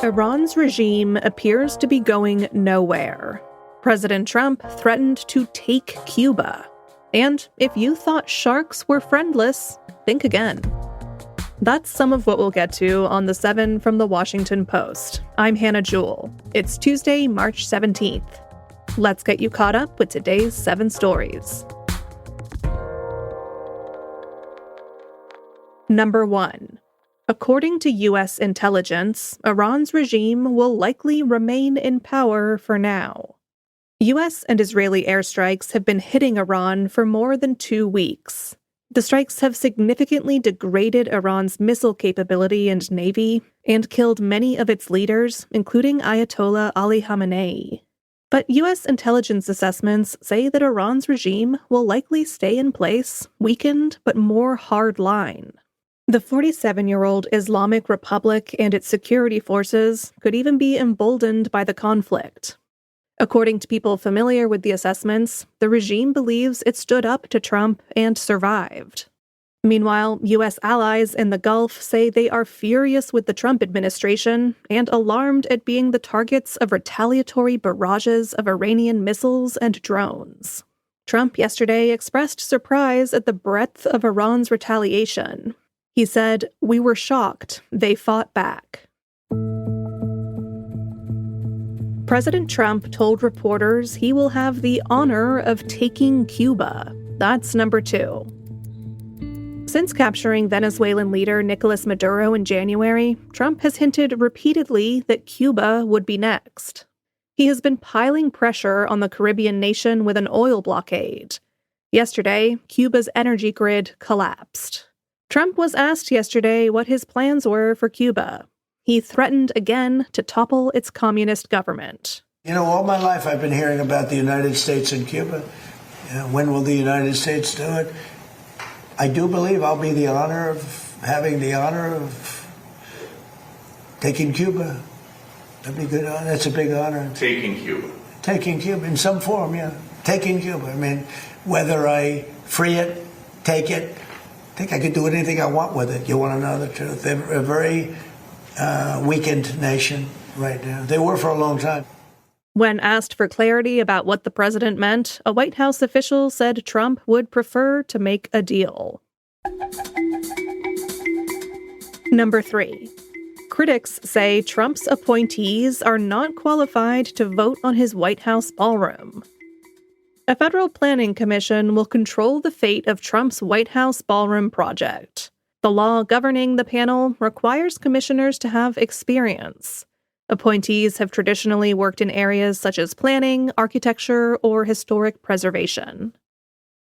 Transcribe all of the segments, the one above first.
Iran's regime appears to be going nowhere. President Trump threatened to take Cuba. And if you thought sharks were friendless, think again. That's some of what we'll get to on The 7 from The Washington Post. I'm Hannah Jewell. It's Tuesday, March 17th. Let's get you caught up with today's 7 stories. Number 1. According to U.S. intelligence, Iran's regime will likely remain in power for now. U.S. and Israeli airstrikes have been hitting Iran for more than 2 weeks. The strikes have significantly degraded Iran's missile capability and navy, and killed many of its leaders, including Ayatollah Ali Khamenei. But U.S. intelligence assessments say that Iran's regime will likely stay in place, weakened but more hardline. The 47-year-old Islamic Republic and its security forces could even be emboldened by the conflict. According to people familiar with the assessments, the regime believes it stood up to Trump and survived. Meanwhile, U.S. allies in the Gulf say they are furious with the Trump administration and alarmed at being the targets of retaliatory barrages of Iranian missiles and drones. Trump yesterday expressed surprise at the breadth of Iran's retaliation. He said, "We were shocked. They fought back." President Trump told reporters he will have the honor of taking Cuba. That's number 2. Since capturing Venezuelan leader Nicolas Maduro in January, Trump has hinted repeatedly that Cuba would be next. He has been piling pressure on the Caribbean nation with an oil blockade. Yesterday, Cuba's energy grid collapsed. Trump was asked yesterday what his plans were for Cuba. He threatened again to topple its communist government. All my life I've been hearing about the United States and Cuba. When will the United States do it? I do believe I'll be having the honor of taking Cuba. That'd be good. That's a big honor. Taking Cuba. Taking Cuba in some form, yeah. Taking Cuba. I mean, whether I free it, take it, I think I could do anything I want with it. You want to know the truth? They're a very weakened nation right now. They were for a long time. When asked for clarity about what the president meant, a White House official said Trump would prefer to make a deal. Number 3. Critics say Trump's appointees are not qualified to vote on his White House ballroom. A federal planning commission will control the fate of Trump's White House ballroom project. The law governing the panel requires commissioners to have experience. Appointees have traditionally worked in areas such as planning, architecture, or historic preservation.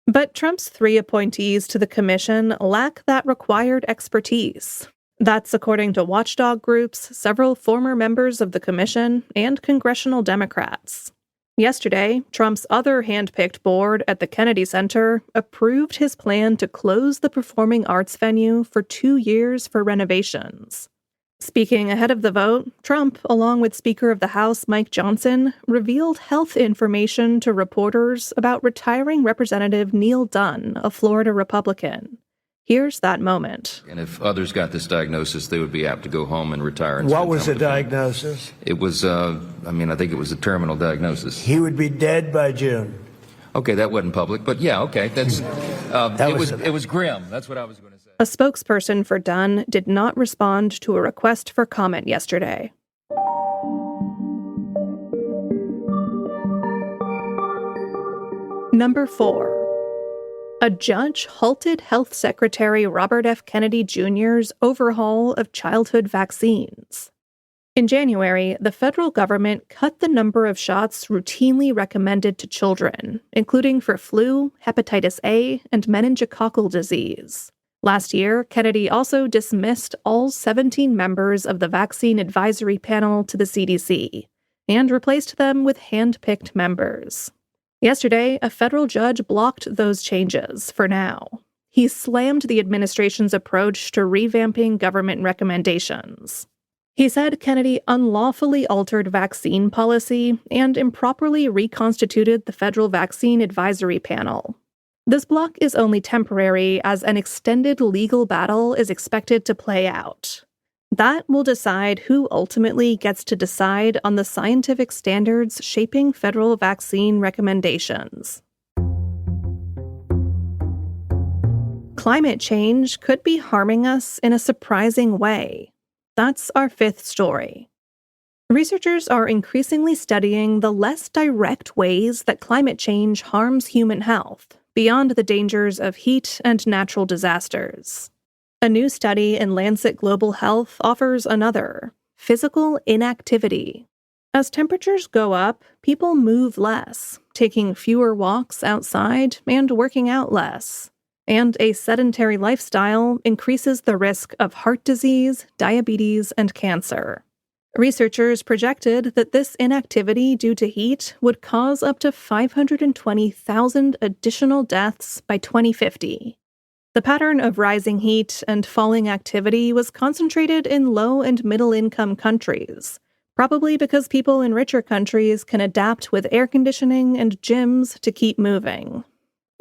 But Trump's 3 appointees to the commission lack that required expertise. That's according to watchdog groups, several former members of the commission, and congressional Democrats. Yesterday, Trump's other hand-picked board at the Kennedy Center approved his plan to close the performing arts venue for 2 years for renovations. Speaking ahead of the vote, Trump, along with Speaker of the House Mike Johnson, revealed health information to reporters about retiring Representative Neil Dunn, a Florida Republican. Here's that moment. And if others got this diagnosis, they would be apt to go home and retire. And what was the diagnosis? It was, I think it was a terminal diagnosis. He would be dead by June. Okay, that wasn't public, but yeah, okay. That's it was grim. That's what I was going to say. A spokesperson for Dunn did not respond to a request for comment yesterday. Number 4. A judge halted Health Secretary Robert F. Kennedy Jr.'s overhaul of childhood vaccines. In January, the federal government cut the number of shots routinely recommended to children, including for flu, hepatitis A, and meningococcal disease. Last year, Kennedy also dismissed all 17 members of the vaccine advisory panel to the CDC and replaced them with hand-picked members. Yesterday, a federal judge blocked those changes for now. He slammed the administration's approach to revamping government recommendations. He said Kennedy unlawfully altered vaccine policy and improperly reconstituted the federal vaccine advisory panel. This block is only temporary, as an extended legal battle is expected to play out. That will decide who ultimately gets to decide on the scientific standards shaping federal vaccine recommendations. Climate change could be harming us in a surprising way. That's our fifth story. Researchers are increasingly studying the less direct ways that climate change harms human health, beyond the dangers of heat and natural disasters. A new study in Lancet Global Health offers another: physical inactivity. As temperatures go up, people move less, taking fewer walks outside and working out less. And a sedentary lifestyle increases the risk of heart disease, diabetes, and cancer. Researchers projected that this inactivity due to heat would cause up to 520,000 additional deaths by 2050. The pattern of rising heat and falling activity was concentrated in low- and middle-income countries, probably because people in richer countries can adapt with air conditioning and gyms to keep moving.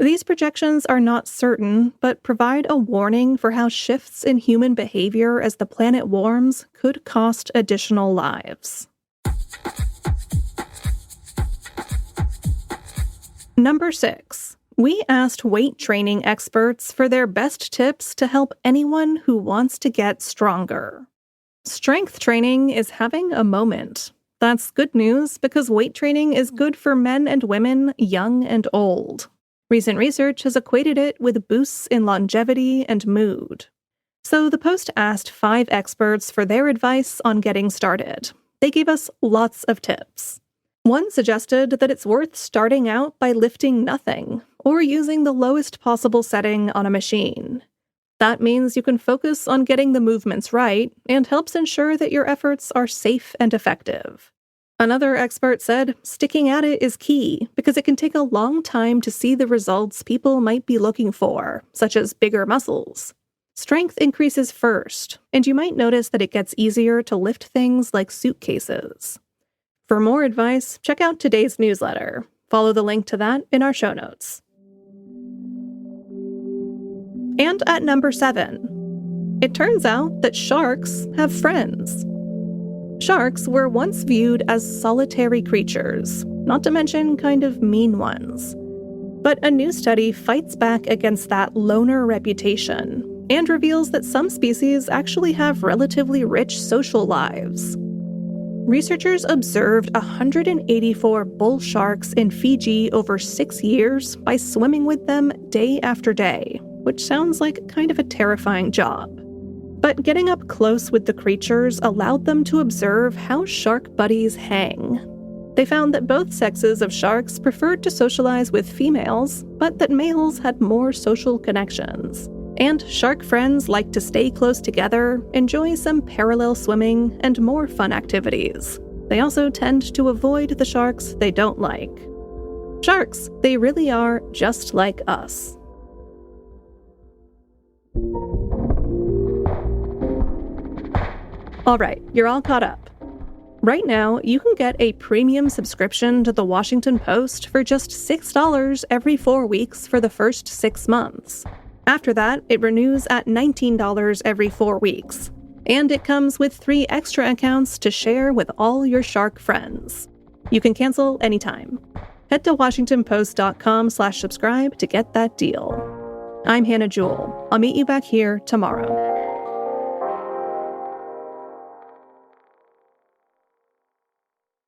These projections are not certain, but provide a warning for how shifts in human behavior as the planet warms could cost additional lives. Number 6. We asked weight training experts for their best tips to help anyone who wants to get stronger. Strength training is having a moment. That's good news because weight training is good for men and women, young and old. Recent research has equated it with boosts in longevity and mood. So the Post asked 5 experts for their advice on getting started. They gave us lots of tips. One suggested that it's worth starting out by lifting nothing, or using the lowest possible setting on a machine. That means you can focus on getting the movements right and helps ensure that your efforts are safe and effective. Another expert said sticking at it is key because it can take a long time to see the results people might be looking for, such as bigger muscles. Strength increases first, and you might notice that it gets easier to lift things like suitcases. For more advice, check out today's newsletter. Follow the link to that in our show notes. And at number 7, it turns out that sharks have friends. Sharks were once viewed as solitary creatures, not to mention kind of mean ones. But a new study fights back against that loner reputation and reveals that some species actually have relatively rich social lives. Researchers observed 184 bull sharks in Fiji over 6 years by swimming with them day after day, which sounds like kind of a terrifying job. But getting up close with the creatures allowed them to observe how shark buddies hang. They found that both sexes of sharks preferred to socialize with females, but that males had more social connections. And shark friends like to stay close together, enjoy some parallel swimming, and more fun activities. They also tend to avoid the sharks they don't like. Sharks, they really are just like us. All right, you're all caught up. Right now, you can get a premium subscription to The Washington Post for just $6 every 4 weeks for the first 6 months. After that, it renews at $19 every 4 weeks. And it comes with 3 extra accounts to share with all your shark friends. You can cancel anytime. Head to WashingtonPost.com/subscribe to get that deal. I'm Hannah Jewell. I'll meet you back here tomorrow.